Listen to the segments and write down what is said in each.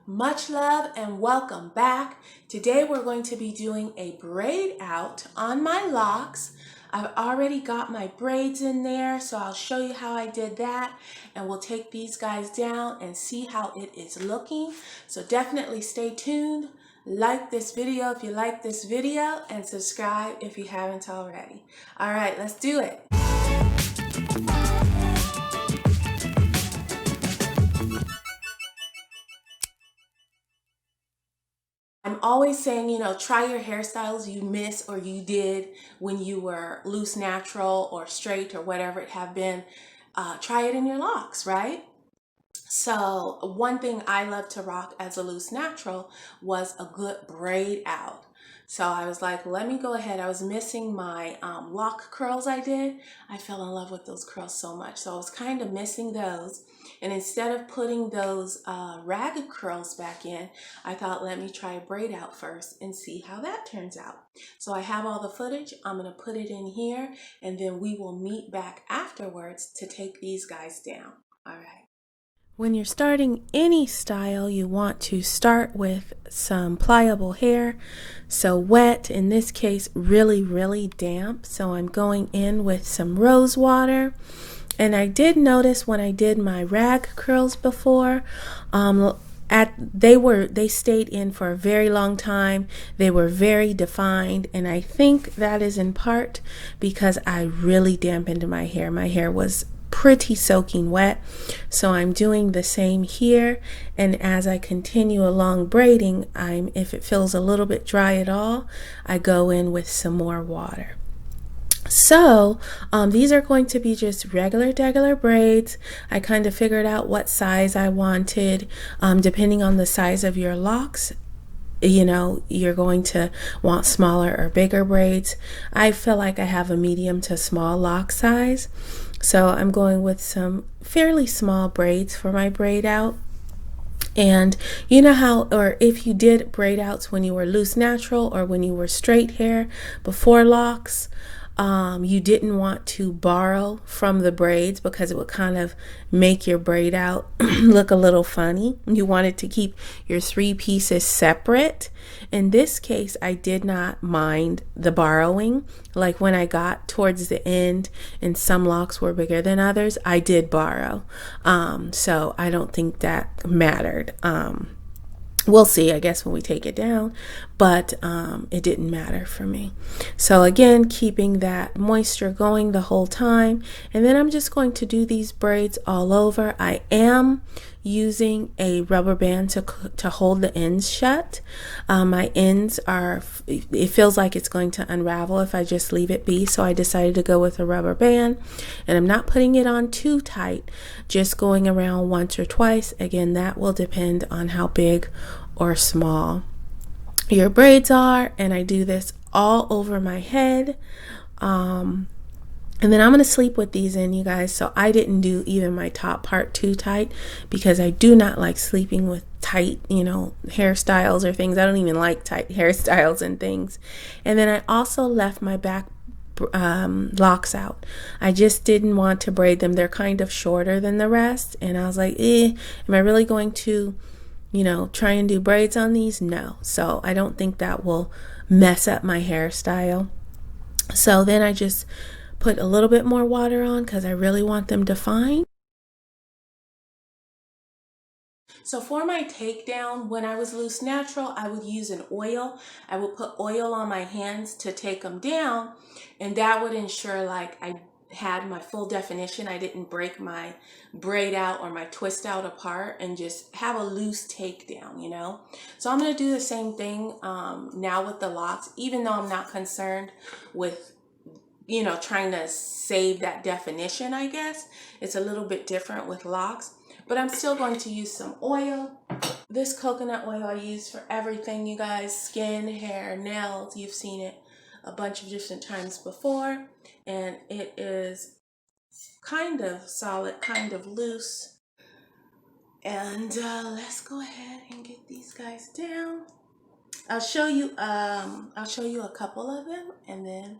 Much love and welcome back. Today we're going to be doing a braid out on my locks. I've already got my braids in there, so I'll show you how I did that, and we'll take these guys down and see how it is looking. So definitely stay tuned. Like this video if you like this video, and subscribe if you haven't already. All right, let's do it. I'm always saying, try your hairstyles you miss or you did when you were loose natural or straight or whatever it have been. Try it in your locks, right? So one thing I love to rock as a loose natural was a good braid out. So I was like, let me go ahead. I was missing my lock curls I did. I fell in love with those curls so much. So I was kind of missing those. And instead of putting those ragged curls back in, I thought, let me try a braid out first and see how that turns out. So I have all the footage. I'm going to put it in here, and then we will meet back afterwards to take these guys down. All right. When you're starting any style, you want to start with some pliable hair. So wet, in this case, really, really damp. So I'm going in with some rose water. And I did notice when I did my rag curls before, they stayed in for a very long time. They were very defined, and I think that is in part because I really dampened my hair. My hair was pretty soaking wet, so I'm doing the same here. And as I continue along braiding, if it feels a little bit dry at all, I go in with some more water. So these are going to be just regular braids. I kind of figured out what size I wanted, depending on the size of your locks. You're going to want smaller or bigger braids. I feel like I have a medium to small lock size, so I'm going with some fairly small braids for my braid out. And you know how, or if you did braid outs when you were loose natural or when you were straight hair before locks, you didn't want to borrow from the braids because it would kind of make your braid out look a little funny. You wanted to keep your three pieces separate. In this case, I did not mind the borrowing. Like when I got towards the end and some locks were bigger than others, I did borrow. So I don't think that mattered. We'll see, I guess, when we take it down, but it didn't matter for me. So again, keeping that moisture going the whole time, and then I'm just going to do these braids all over. I am using a rubber band to hold the ends shut. My ends it feels like it's going to unravel if I just leave it be, so I decided to go with a rubber band, and I'm not putting it on too tight, just going around once or twice. Again, that will depend on how big or small your braids are, and I do this all over my head. And then I'm going to sleep with these in, you guys. So I didn't do even my top part too tight because I do not like sleeping with tight, hairstyles or things. I don't even like tight hairstyles and things. And then I also left my back locks out. I just didn't want to braid them. They're kind of shorter than the rest. And I was like, am I really going to, try and do braids on these? No. So I don't think that will mess up my hairstyle. So then I just put a little bit more water on because I really want them defined. So for my takedown, when I was loose natural, I would use an oil. I would put oil on my hands to take them down, and that would ensure like I had my full definition. I didn't break my braid out or my twist out apart and just have a loose takedown, So I'm going to do the same thing now with the locks, even though I'm not concerned with trying to save that definition, I guess. It's a little bit different with locks, but I'm still going to use some oil. This coconut oil I use for everything, you guys. Skin, hair, nails. You've seen it a bunch of different times before, and it is kind of solid, kind of loose. And let's go ahead and get these guys down. I'll show you a couple of them, and then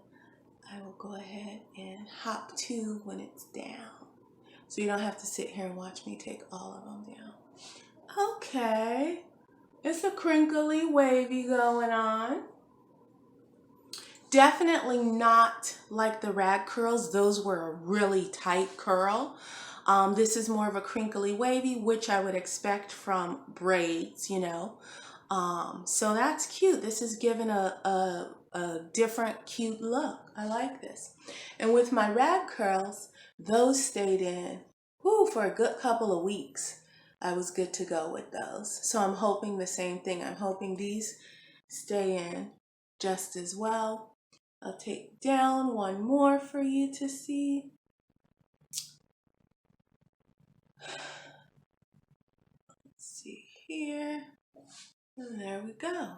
I will go ahead and hop to when it's down. So you don't have to sit here and watch me take all of them down. Okay. It's a crinkly wavy going on. Definitely not like the rag curls. Those were a really tight curl. This is more of a crinkly wavy, which I would expect from braids, you know. So that's cute. This is giving a different cute look. I like this. And with my rag curls, those stayed in for a good couple of weeks. I was good to go with those. So I'm hoping the same thing. I'm hoping these stay in just as well. I'll take down one more for you to see. Let's see here. And there we go.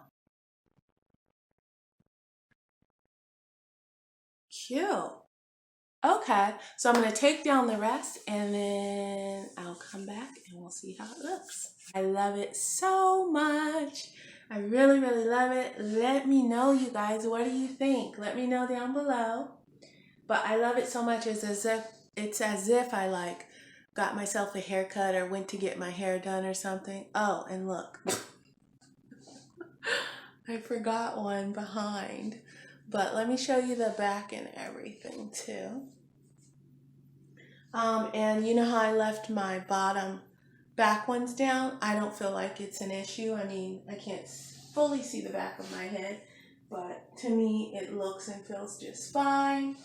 Cute. Okay, so I'm going to take down the rest and then I'll come back and we'll see how it looks. I love it so much. I really, really love it. Let me know, you guys, what do you think? Let me know down below. But I love it so much. It's as if I like got myself a haircut or went to get my hair done or something. Oh, and look. I forgot one behind. But let me show you the back and everything too. And you know how I left my bottom back ones down? I don't feel like it's an issue. I mean, I can't fully see the back of my head, but to me it looks and feels just fine.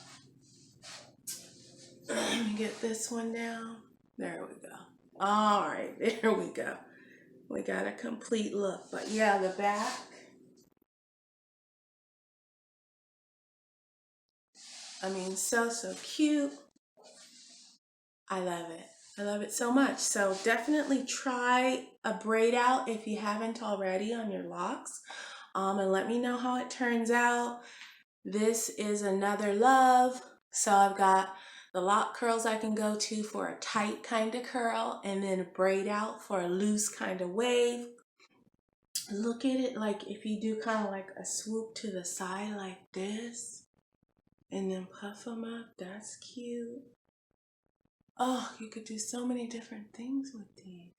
Let me get this one down. There we go. All right, there we go. We got a complete look. But yeah, the back. I mean, so cute. I love it. I love it so much. So definitely try a braid out if you haven't already on your locks. And let me know how it turns out. This is another love. So I've got the lock curls I can go to for a tight kind of curl, and then a braid out for a loose kind of wave. Look at it, like if you do kind of like a swoop to the side like this, and then puff them up, that's cute. Oh, you could do so many different things with these.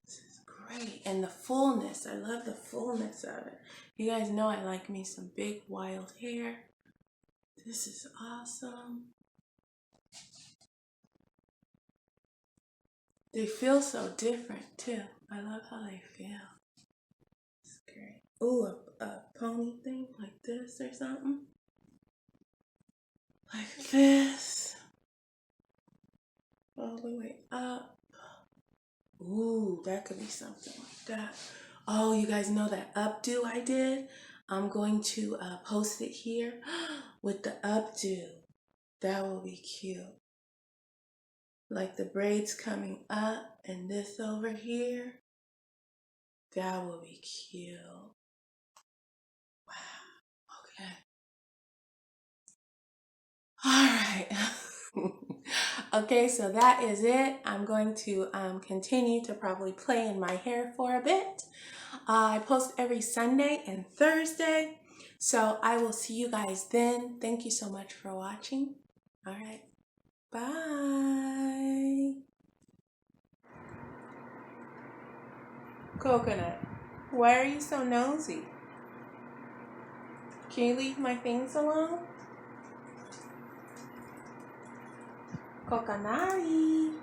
This is great. And the fullness, I love the fullness of it. You guys know I like me some big wild hair. This is awesome. They feel so different too. I love how they feel. It's great. Ooh, a pony thing like this or something. Like this. All the way up. Ooh, that could be something like that. Oh, you guys know that updo I did? I'm going to post it here with the updo. That will be cute. Like the braids coming up and this over here. That will be cute. Wow. Okay. All right. Okay, so that is it. I'm going to continue to probably play in my hair for a bit. I post every Sunday and Thursday, so I will see you guys then. Thank you so much for watching. All right, bye. Coconut, why are you so nosy? Can you leave my things alone? Coconut.